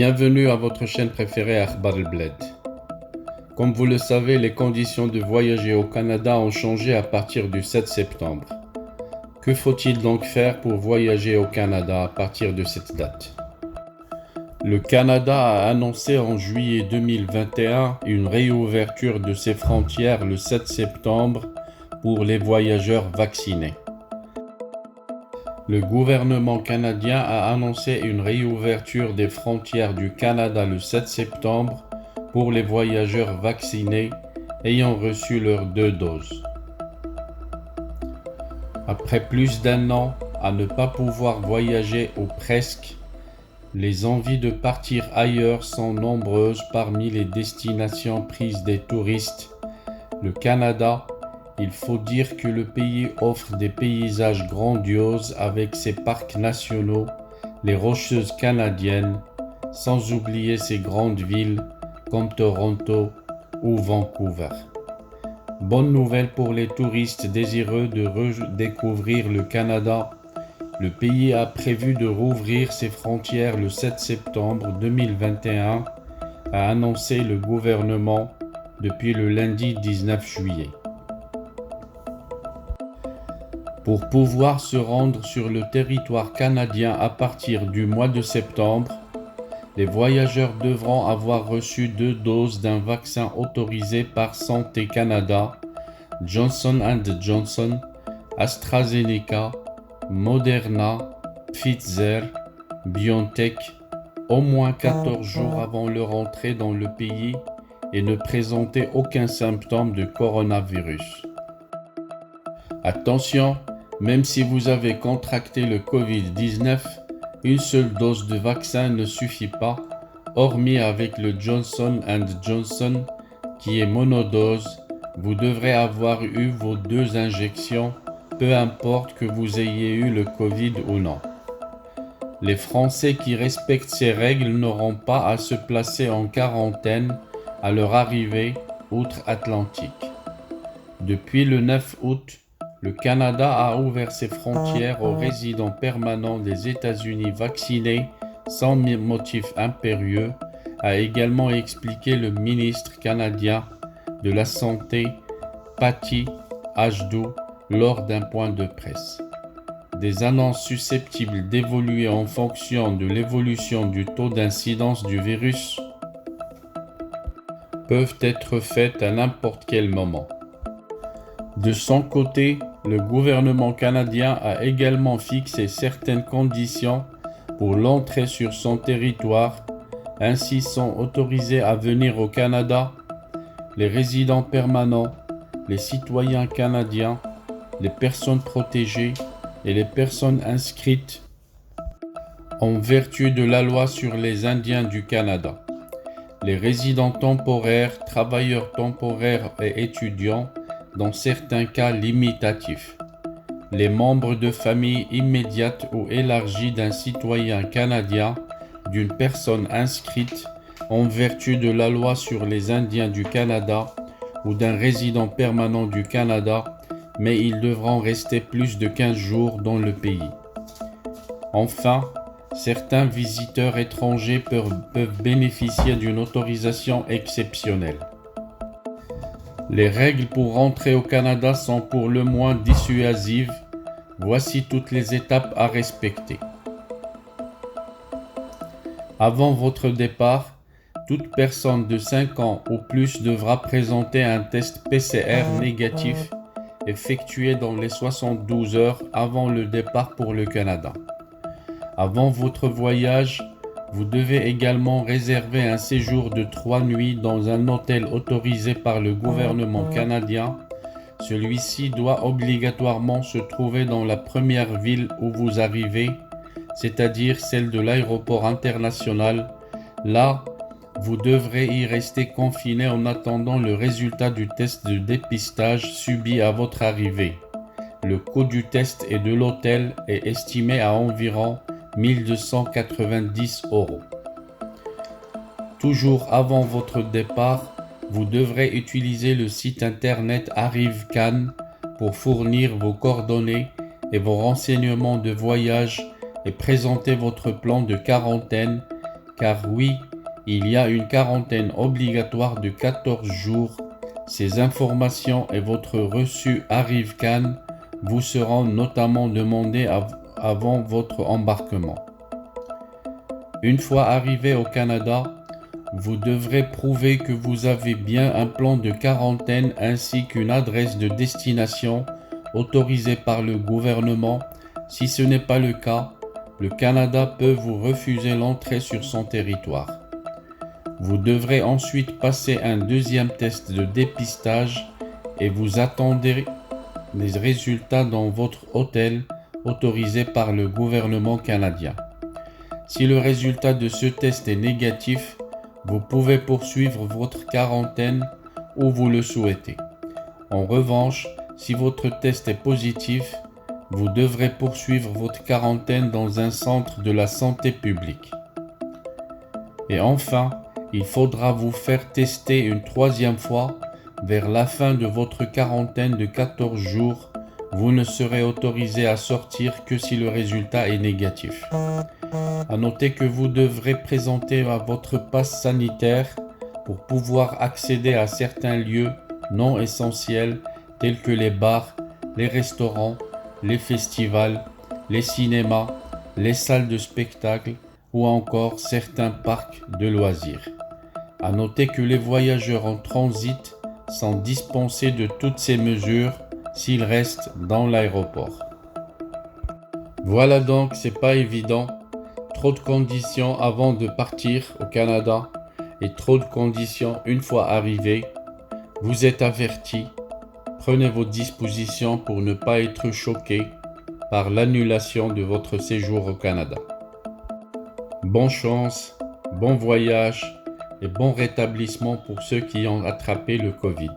Bienvenue à votre chaîne préférée Akhbar El Bled. Comme vous le savez, les conditions de voyager au Canada ont changé à partir du 7 septembre. Que faut-il donc faire pour voyager au Canada à partir de cette date? Le Canada a annoncé en juillet 2021 une réouverture de ses frontières le 7 septembre pour les voyageurs vaccinés. Le gouvernement canadien a annoncé une réouverture des frontières du Canada le 7 septembre pour les voyageurs vaccinés ayant reçu leurs 2 doses. Après plus d'un an à ne pas pouvoir voyager ou presque, les envies de partir ailleurs sont nombreuses parmi les destinations prises des touristes. Le Canada, il faut dire que le pays offre des paysages grandioses avec ses parcs nationaux, les Rocheuses canadiennes, sans oublier ses grandes villes comme Toronto ou Vancouver. Bonne nouvelle pour les touristes désireux de redécouvrir le Canada. Le pays a prévu de rouvrir ses frontières le 7 septembre 2021, a annoncé le gouvernement depuis le lundi 19 juillet. Pour pouvoir se rendre sur le territoire canadien à partir du mois de septembre, les voyageurs devront avoir reçu 2 doses d'un vaccin autorisé par Santé Canada, Johnson & Johnson, AstraZeneca, Moderna, Pfizer, BioNTech, au moins 14 jours avant leur entrée dans le pays et ne présenter aucun symptôme de coronavirus. Attention, même si vous avez contracté le Covid-19, une seule dose de vaccin ne suffit pas, hormis avec le Johnson & Johnson qui est monodose. Vous devrez avoir eu vos 2 injections, peu importe que vous ayez eu le Covid ou non. Les Français qui respectent ces règles n'auront pas à se placer en quarantaine à leur arrivée outre-Atlantique. Depuis le 9 août, le Canada a ouvert ses frontières aux résidents permanents des États-Unis vaccinés sans motif impérieux, a également expliqué le ministre canadien de la Santé, Patty Hajdu, lors d'un point de presse. Des annonces susceptibles d'évoluer en fonction de l'évolution du taux d'incidence du virus peuvent être faites à n'importe quel moment. De son côté, le gouvernement canadien a également fixé certaines conditions pour l'entrée sur son territoire. Ainsi sont autorisés à venir au Canada les résidents permanents, les citoyens canadiens, les personnes protégées et les personnes inscrites en vertu de la loi sur les Indiens du Canada, les résidents temporaires, travailleurs temporaires et étudiants, dans certains cas limitatifs, les membres de famille immédiate ou élargie d'un citoyen canadien, d'une personne inscrite en vertu de la loi sur les Indiens du Canada ou d'un résident permanent du Canada, mais ils devront rester plus de 15 jours dans le pays. Enfin, certains visiteurs étrangers peuvent bénéficier d'une autorisation exceptionnelle. Les règles pour rentrer au Canada sont pour le moins dissuasives. Voici toutes les étapes à respecter. Avant votre départ, toute personne de 5 ans ou plus devra présenter un test PCR négatif effectué dans les 72 heures avant le départ pour le Canada. Avant votre voyage, vous devez également réserver un séjour de 3 nuits dans un hôtel autorisé par le gouvernement canadien. Celui-ci doit obligatoirement se trouver dans la première ville où vous arrivez, c'est-à-dire celle de l'aéroport international. Là, vous devrez y rester confiné en attendant le résultat du test de dépistage subi à votre arrivée. Le coût du test et de l'hôtel est estimé à environ 1 290 €. Toujours avant votre départ, vous devrez utiliser le site internet ArriveCan pour fournir vos coordonnées et vos renseignements de voyage et présenter votre plan de quarantaine car oui, il y a une quarantaine obligatoire de 14 jours. Ces informations et votre reçu ArriveCan vous seront notamment demandés avant votre embarquement. Une fois arrivé au Canada, vous devrez prouver que vous avez bien un plan de quarantaine ainsi qu'une adresse de destination autorisée par le gouvernement. Si ce n'est pas le cas, le Canada peut vous refuser l'entrée sur son territoire. Vous devrez ensuite passer un deuxième test de dépistage et vous attendrez les résultats dans votre hôtel autorisé par le gouvernement canadien. Si le résultat de ce test est négatif, vous pouvez poursuivre votre quarantaine où vous le souhaitez. En revanche, si votre test est positif, vous devrez poursuivre votre quarantaine dans un centre de la santé publique. Et enfin, il faudra vous faire tester une troisième fois vers la fin de votre quarantaine de 14 jours. Vous ne serez autorisé à sortir que si le résultat est négatif. À noter que vous devrez présenter votre passe sanitaire pour pouvoir accéder à certains lieux non essentiels tels que les bars, les restaurants, les festivals, les cinémas, les salles de spectacle ou encore certains parcs de loisirs. À noter que les voyageurs en transit sont dispensés de toutes ces mesures s'ils restent dans l'aéroport. Voilà donc, c'est pas évident. Trop de conditions avant de partir au Canada et trop de conditions une fois arrivé. Vous êtes avertis. Prenez vos dispositions pour ne pas être choqué par l'annulation de votre séjour au Canada. Bonne chance, bon voyage et bon rétablissement pour ceux qui ont attrapé le Covid.